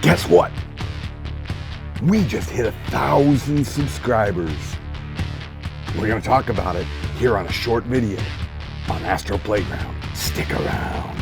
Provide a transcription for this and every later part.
Guess what? We just hit 1,000 subscribers. We're going to talk about it here on a short video on Astro Playground. Stick around.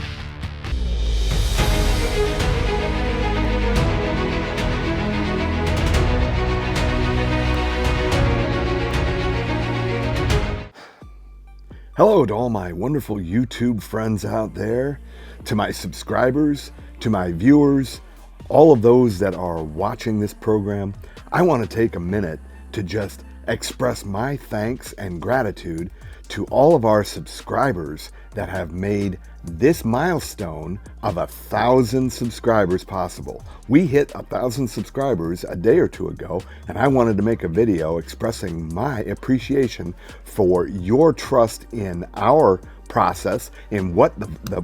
Hello to all my wonderful YouTube friends out there, to my subscribers, to my viewers, all of those that are watching this program. I want to take a minute to just express my thanks and gratitude to all of our subscribers that have made this milestone of 1,000 subscribers possible. We hit 1,000 subscribers a day or two ago, and I wanted to make a video expressing my appreciation for your trust in our process, in what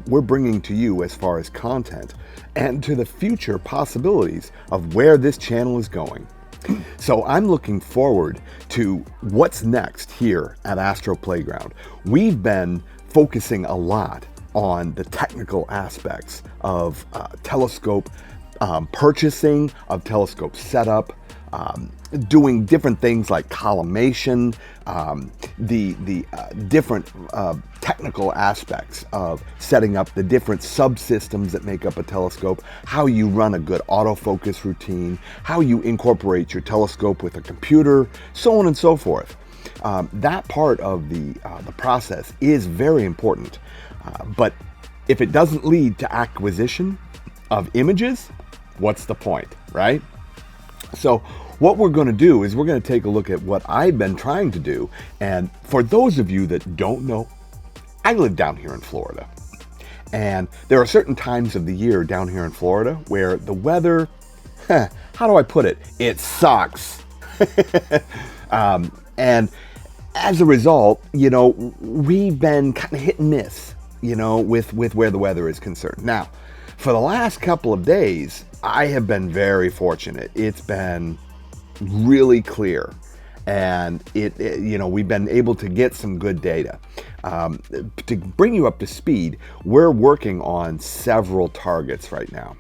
we're bringing to you as far as content, and to the future possibilities of where this channel is going. So I'm looking forward to what's next here at Astro Playground. We've been focusing a lot on the technical aspects of telescope purchasing, of telescope setup, doing different things like collimation, the different technical aspects of setting up the different subsystems that make up a telescope, how you run a good autofocus routine, how you incorporate your telescope with a computer, so on and so forth. That part of the process is very important, but if it doesn't lead to acquisition of images, what's the point, right? So what we're going to do is we're going to take a look at what I've been trying to do. And for those of you that don't know, I live down here in Florida. And there are certain times of the year down here in Florida where the weather, how do I put it? It sucks. And as a result, we've been kind of hit and miss, with where the weather is concerned. Now, for the last couple of days, I have been very fortunate. It's been really clear, and we've been able to get some good data. To bring you up to speed, we're working on several targets right now.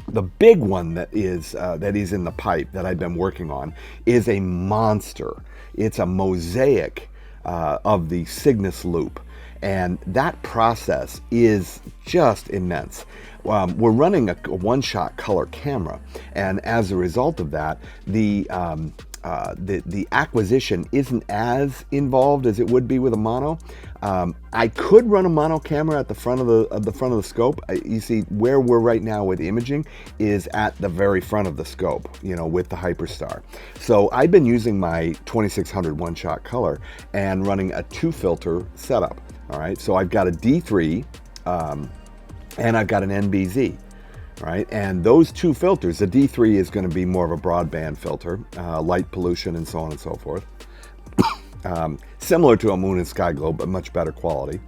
The big one that is in the pipe that I've been working on is a monster. It's a mosaic of the Cygnus loop, and that process is just immense. We're running a one-shot color camera, and as a result of that, the acquisition isn't as involved as it would be with a mono. I could run a mono camera at the front of the scope. You see, where we're right now with imaging is at the very front of the scope, with the Hyperstar. So I've been using my 2600 one-shot color and running a 2-filter setup. All right, so I've got a D3 and I've got an NBZ. Right, and those 2 filters, the D3 is going to be more of a broadband filter, light pollution and so on and so forth. Similar to a moon and sky globe, but much better quality.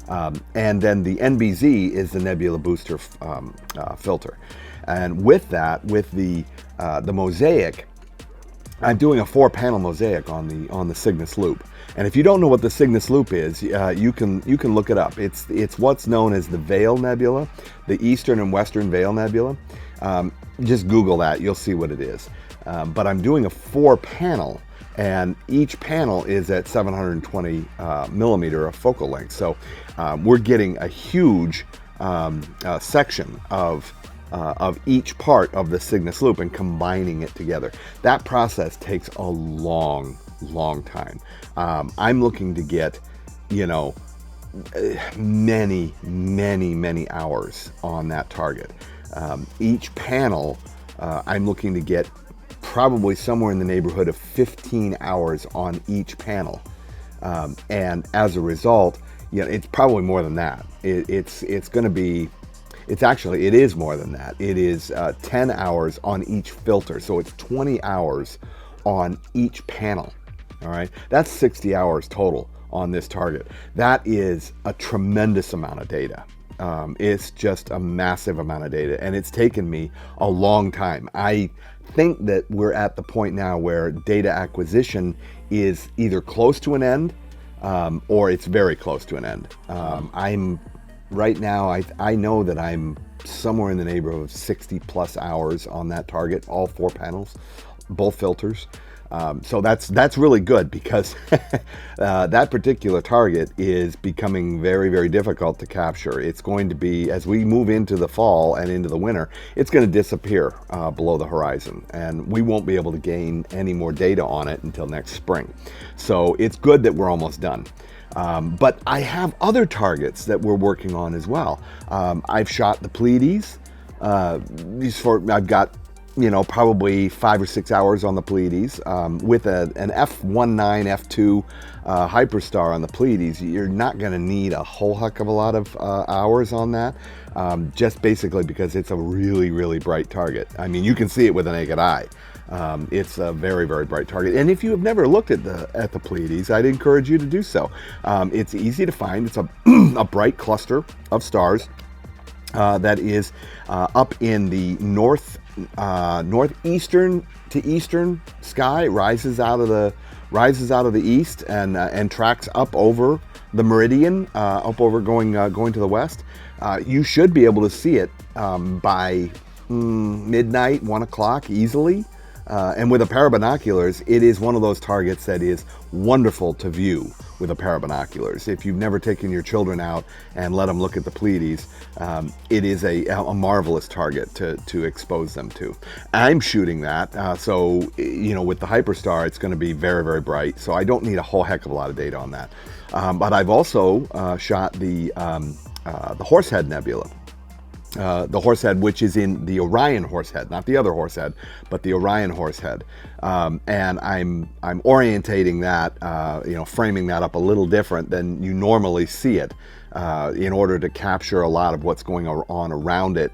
And then the NBZ is the nebula booster filter. And with that, with the mosaic, I'm doing a 4-panel mosaic on the Cygnus loop. And if you don't know what the Cygnus loop is, you can look it up. It's what's known as the Veil Nebula, the Eastern and Western Veil Nebula. Just Google that, you'll see what it is. But I'm doing a 4-panel, and each panel is at 720 millimeter of focal length. So we're getting a huge section of each part of the Cygnus loop and combining it together. That process takes a long time. I'm looking to get, many hours on that target. Each panel, I'm looking to get probably somewhere in the neighborhood of 15 hours on each panel. And as a result, it's probably more than that. It is more than that. It is 10 hours on each filter. So it's 20 hours on each panel. All right, that's 60 hours total on this target. That is a tremendous amount of data. It's just a massive amount of data, and it's taken me a long time. I think that we're at the point now where data acquisition is either close to an end or it's very close to an end. I'm right now, I know that I'm somewhere in the neighborhood of 60 plus hours on that target, all 4 panels, both filters. So that's really good, because that particular target is becoming very, very difficult to capture. It's going to be, as we move into the fall and into the winter, it's going to disappear below the horizon, and we won't be able to gain any more data on it until next spring. So it's good that we're almost done. But I have other targets that we're working on as well. I've shot the Pleiades. I've got, you know, probably 5 or 6 hours on the Pleiades. With an F19, F2 hyperstar on the Pleiades, you're not going to need a whole heck of a lot of hours on that, just basically because it's a really, really bright target. I mean, you can see it with the naked eye. It's a very, very bright target. And if you have never looked at the Pleiades, I'd encourage you to do so. It's easy to find. It's a, a bright cluster of stars that is up in the northeastern to eastern sky, rises out of the east and tracks up over the meridian, up over going to the west. You should be able to see it by midnight, 1 o'clock easily. And with a pair of binoculars, it is one of those targets that is wonderful to view with a pair of binoculars. If you've never taken your children out and let them look at the Pleiades, it is a marvelous target to expose them to. I'm shooting that, so you know, with the Hyperstar, it's going to be very, very bright. So I don't need a whole heck of a lot of data on that. But I've also shot the Horsehead Nebula. The Horsehead, which is in the Orion Horsehead, not the other Horsehead, but the Orion Horsehead, and I'm orientating that, you know, framing that up a little different than you normally see it, in order to capture a lot of what's going on around it,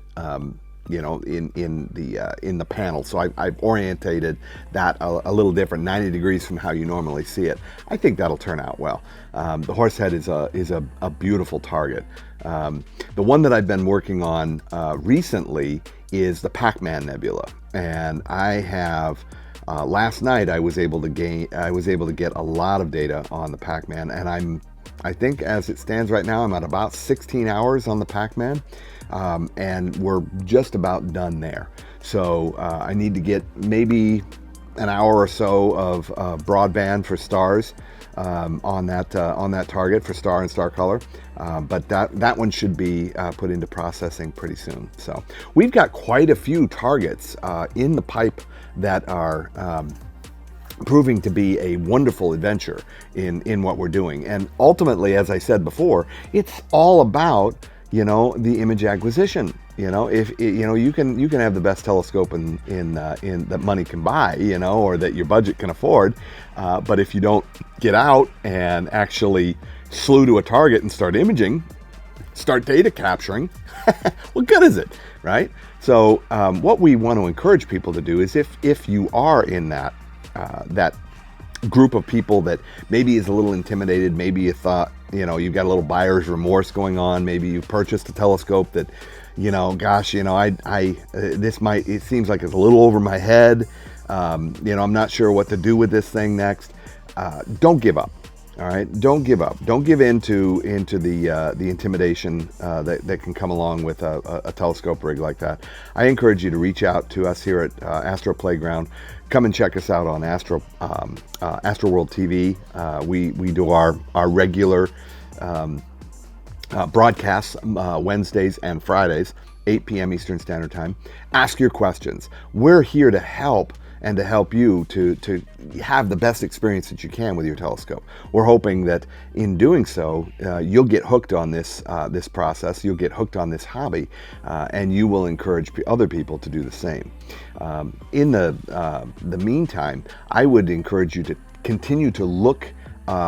you know, in the panel. So I've orientated that a little different, 90 degrees from how you normally see it. I think that'll turn out well. The Horsehead is a beautiful target. The one that I've been working on recently is the Pac-Man Nebula, and I have last night I was able to get a lot of data on the Pac-Man, and I think as it stands right now, I'm at about 16 hours on the Pac-Man, and we're just about done there. So I need to get maybe an hour or so of broadband for stars on that target for star and star color, but that one should be put into processing pretty soon. So we've got quite a few targets in the pipe that are proving to be a wonderful adventure in what we're doing. And ultimately, as I said before, it's all about, you know, the image acquisition. You know, if you know, you can have the best telescope in that money can buy, you know, or that your budget can afford, but if you don't get out and actually slew to a target and start imaging, start data capturing, what good is it, right? So what we want to encourage people to do is, if you are in that group of people that maybe is a little intimidated, maybe you thought, you know, you've got a little buyer's remorse going on, maybe you purchased a telescope that, you know, gosh, you know, it seems like it's a little over my head, you know, I'm not sure what to do with this thing next. Don't give up. All right, don't give up. Don't give in to the intimidation that can come along with a telescope rig like that. I encourage you to reach out to us here at Astro Playground. Come and check us out on AstroWorld TV. We do our regular broadcasts Wednesdays and Fridays, 8 p.m. Eastern Standard Time. Ask your questions. We're here to help, and to help you to have the best experience that you can with your telescope. We're hoping that in doing so, you'll get hooked on this process, you'll get hooked on this hobby, and you will encourage other people to do the same. In the meantime, I would encourage you to continue to look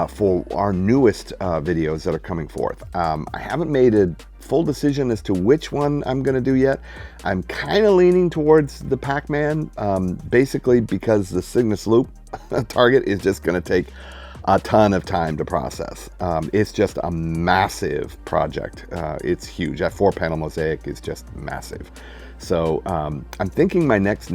for our newest videos that are coming forth. I haven't made a full decision as to which one I'm going to do yet. I'm kind of leaning towards the Pac-Man, basically because the Cygnus Loop target is just going to take a ton of time to process. It's just a massive project. It's huge. That 4-panel mosaic is just massive. So I'm thinking my next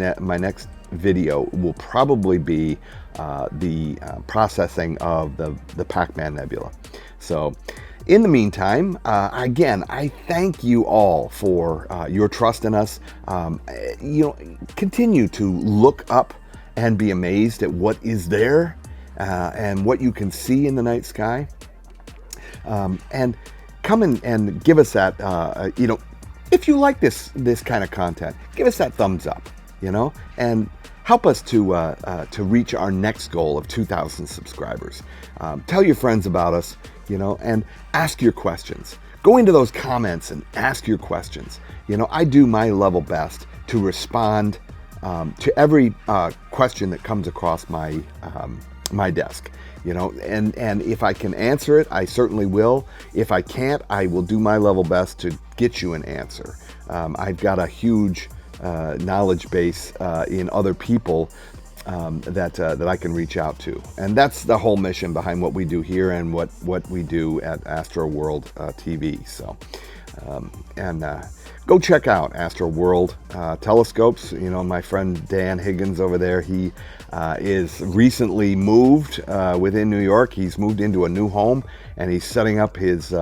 video will probably be the processing of the Pac-Man Nebula. So In the meantime, again, I thank you all for your trust in us. Continue to look up and be amazed at what is there and what you can see in the night sky. And come in and give us that, if you like this kind of content, give us that thumbs up, and help us to reach our next goal of 2,000 subscribers. Tell your friends about us, and ask your questions. Go into those comments and ask your questions. I do my level best to respond to every question that comes across my desk. And if I can answer it, I certainly will. If I can't, I will do my level best to get you an answer. I've got a huge knowledge base in other people that I can reach out to, and that's the whole mission behind what we do here and what we do at Astro World TV. So, go check out Astro World telescopes. My friend Dan Higgins over there, he is recently moved within New York. He's moved into a new home, and he's setting up his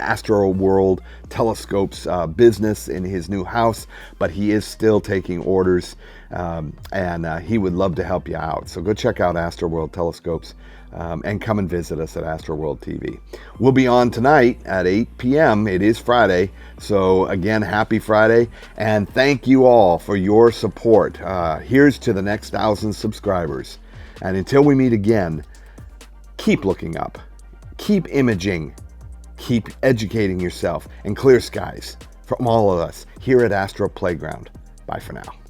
Astro World telescopes business in his new house, but he is still taking orders, and he would love to help you out. So go check out Astro World telescopes and come and visit us at Astro World TV. We'll be on tonight at 8 p.m. It is Friday, so again, happy Friday, and thank you all for your support. Here's to the next 1,000 subscribers, and until we meet again, keep looking up, keep imaging, keep educating yourself, and clear skies from all of us here at Astro Playground. Bye for now.